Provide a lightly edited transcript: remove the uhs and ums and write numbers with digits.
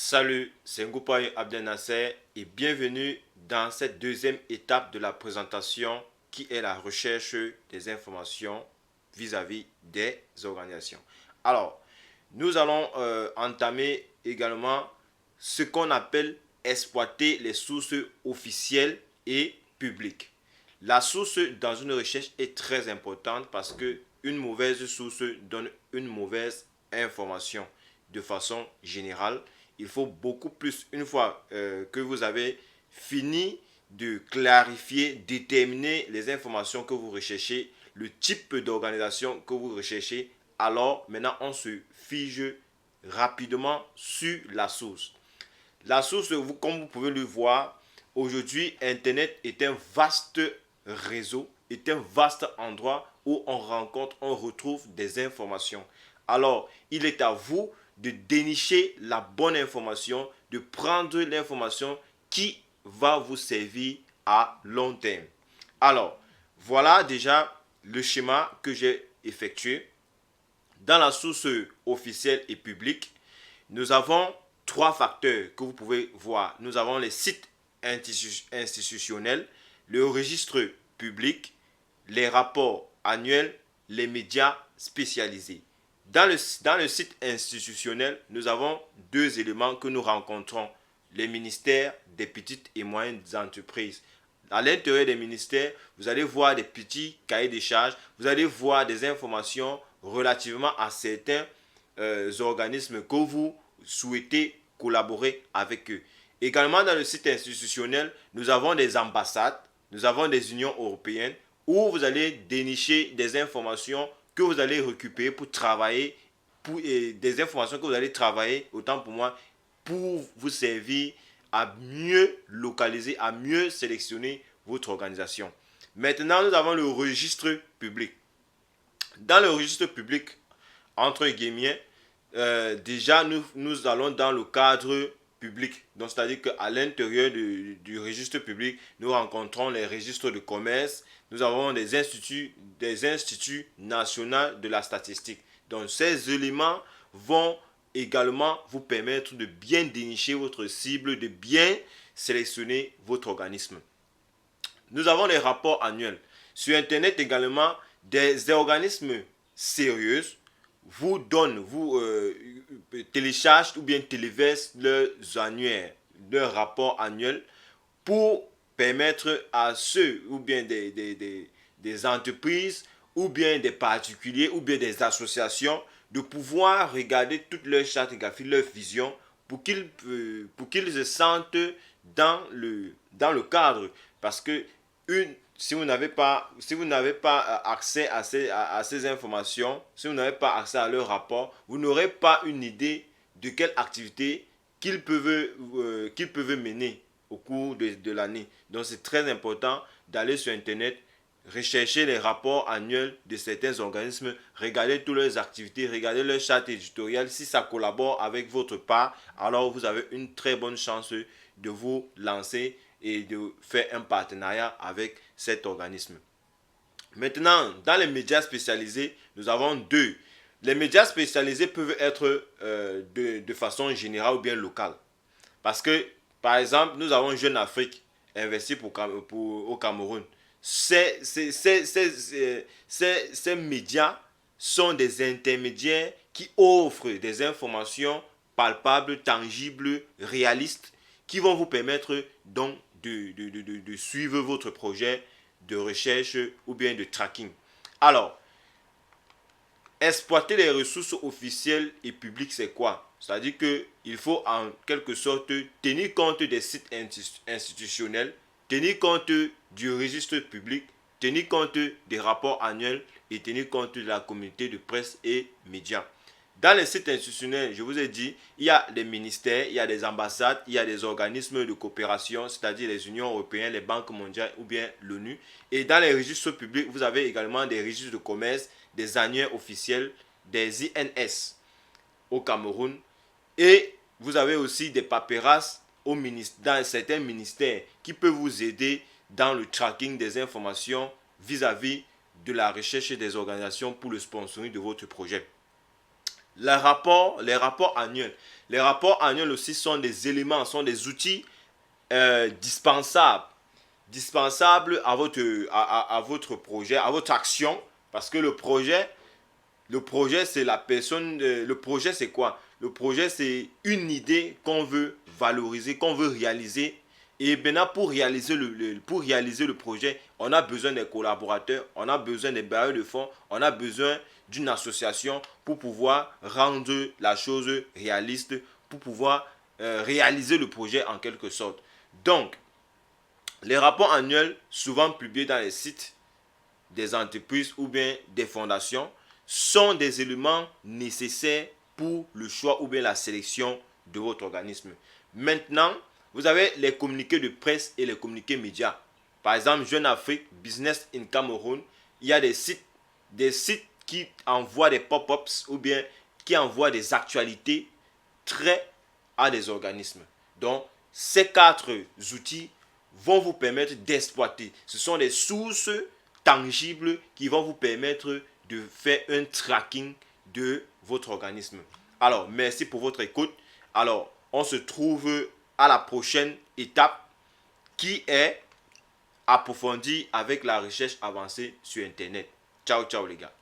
Salut, c'est Ngoupaye Abdel Nasser et bienvenue dans cette deuxième étape de la présentation qui est la recherche des informations vis-à-vis des organisations. Alors, nous allons entamer également ce qu'on appelle exploiter les sources officielles et publiques. La source dans une recherche est très importante parce que une mauvaise source donne une mauvaise information de façon générale. Il faut beaucoup plus, une fois que vous avez fini de clarifier, déterminer les informations que vous recherchez, le type d'organisation que vous recherchez, alors maintenant on se fige rapidement sur la source. La source, comme vous pouvez le voir, aujourd'hui, Internet est un vaste réseau, est un vaste endroit où on rencontre, on retrouve des informations. Alors, il est à vous de dénicher la bonne information, de prendre l'information qui va vous servir à long terme. Alors, voilà déjà le schéma que j'ai effectué. Dans la source officielle et publique, nous avons trois facteurs que vous pouvez voir. Nous avons les sites institutionnels, le registre public, les rapports annuels, les médias spécialisés. Dans le site institutionnel, nous avons deux éléments que nous rencontrons. Les ministères des petites et moyennes entreprises. À l'intérieur des ministères, vous allez voir des petits cahiers de charges, vous allez voir des informations relativement à certains organismes que vous souhaitez collaborer avec eux. Également dans le site institutionnel, nous avons des ambassades, nous avons des unions européennes où vous allez dénicher des informations que vous allez récupérer pour travailler, des informations que vous allez travailler, autant pour moi, pour vous servir à mieux localiser, à mieux sélectionner votre organisation. Maintenant, nous avons le registre public. Dans le registre public, entre guillemets, déjà nous allons dans le cadre public. Donc, c'est-à-dire qu'à l'intérieur du registre public, nous rencontrons les registres de commerce, nous avons des instituts nationaux de la statistique. Donc, ces éléments vont également vous permettre de bien dénicher votre cible, de bien sélectionner votre organisme. Nous avons les rapports annuels. Sur Internet également, des organismes sérieux vous téléchargent ou bien téléversent leurs rapports annuels pour permettre à ceux ou bien des entreprises ou bien des particuliers ou bien des associations de pouvoir regarder toutes leurs chartes graphiques, leurs visions pour qu'ils se sentent dans le cadre. Parce que si vous n'avez pas accès à ces informations, si vous n'avez pas accès à leur rapport, vous n'aurez pas une idée de quelle activité qu'ils peuvent mener au cours de l'année. Donc c'est très important d'aller sur Internet, rechercher les rapports annuels de certains organismes, regarder toutes leurs activités, regarder leur charte éditoriale. Si ça collabore avec votre part, alors vous avez une très bonne chance de vous lancer et de faire un partenariat avec cet organisme. Maintenant, dans les médias spécialisés, nous avons deux. Les médias spécialisés peuvent être de façon générale ou bien locale. Parce que, par exemple, nous avons Jeune Afrique investi au Cameroun. Ces médias sont des intermédiaires qui offrent des informations palpables, tangibles, réalistes, qui vont vous permettre donc de suivre votre projet de recherche ou bien de tracking. Alors, exploiter les ressources officielles et publiques, c'est quoi? C'est-à-dire qu'il faut en quelque sorte tenir compte des sites institutionnels, tenir compte du registre public, tenir compte des rapports annuels et tenir compte de la communauté de presse et médias. Dans les sites institutionnels, je vous ai dit, il y a des ministères, il y a des ambassades, il y a des organismes de coopération, c'est-à-dire les unions européennes, les banques mondiales ou bien l'ONU. Et dans les registres publics, vous avez également des registres de commerce, des annuaires officiels, des INS au Cameroun. Et vous avez aussi des paperasses dans certains ministères qui peuvent vous aider dans le tracking des informations vis-à-vis de la recherche des organisations pour le sponsoring de votre projet. les rapports annuels. Les rapports annuels aussi sont des éléments, sont des outils dispensables à votre projet, à votre action, parce que le projet c'est la personne, le projet c'est quoi? Le projet c'est une idée qu'on veut valoriser, qu'on veut réaliser. Et maintenant pour réaliser le projet, on a besoin des collaborateurs, on a besoin des bailleurs de fonds, on a besoin d'une association pour pouvoir rendre la chose réaliste, pour pouvoir réaliser le projet en quelque sorte. Donc, les rapports annuels, souvent publiés dans les sites des entreprises ou bien des fondations, sont des éléments nécessaires pour le choix ou bien la sélection de votre organisme. Maintenant, vous avez les communiqués de presse et les communiqués médias. Par exemple, Jeune Afrique, Business in Cameroun, il y a des sites qui envoient des pop-ups ou bien qui envoient des actualités très à des organismes. Donc, ces 4 outils vont vous permettre d'exploiter. Ce sont des sources tangibles qui vont vous permettre de faire un tracking de votre organisme. Alors, merci pour votre écoute. Alors, on se trouve à la prochaine étape qui est approfondie avec la recherche avancée sur Internet. Ciao, ciao les gars.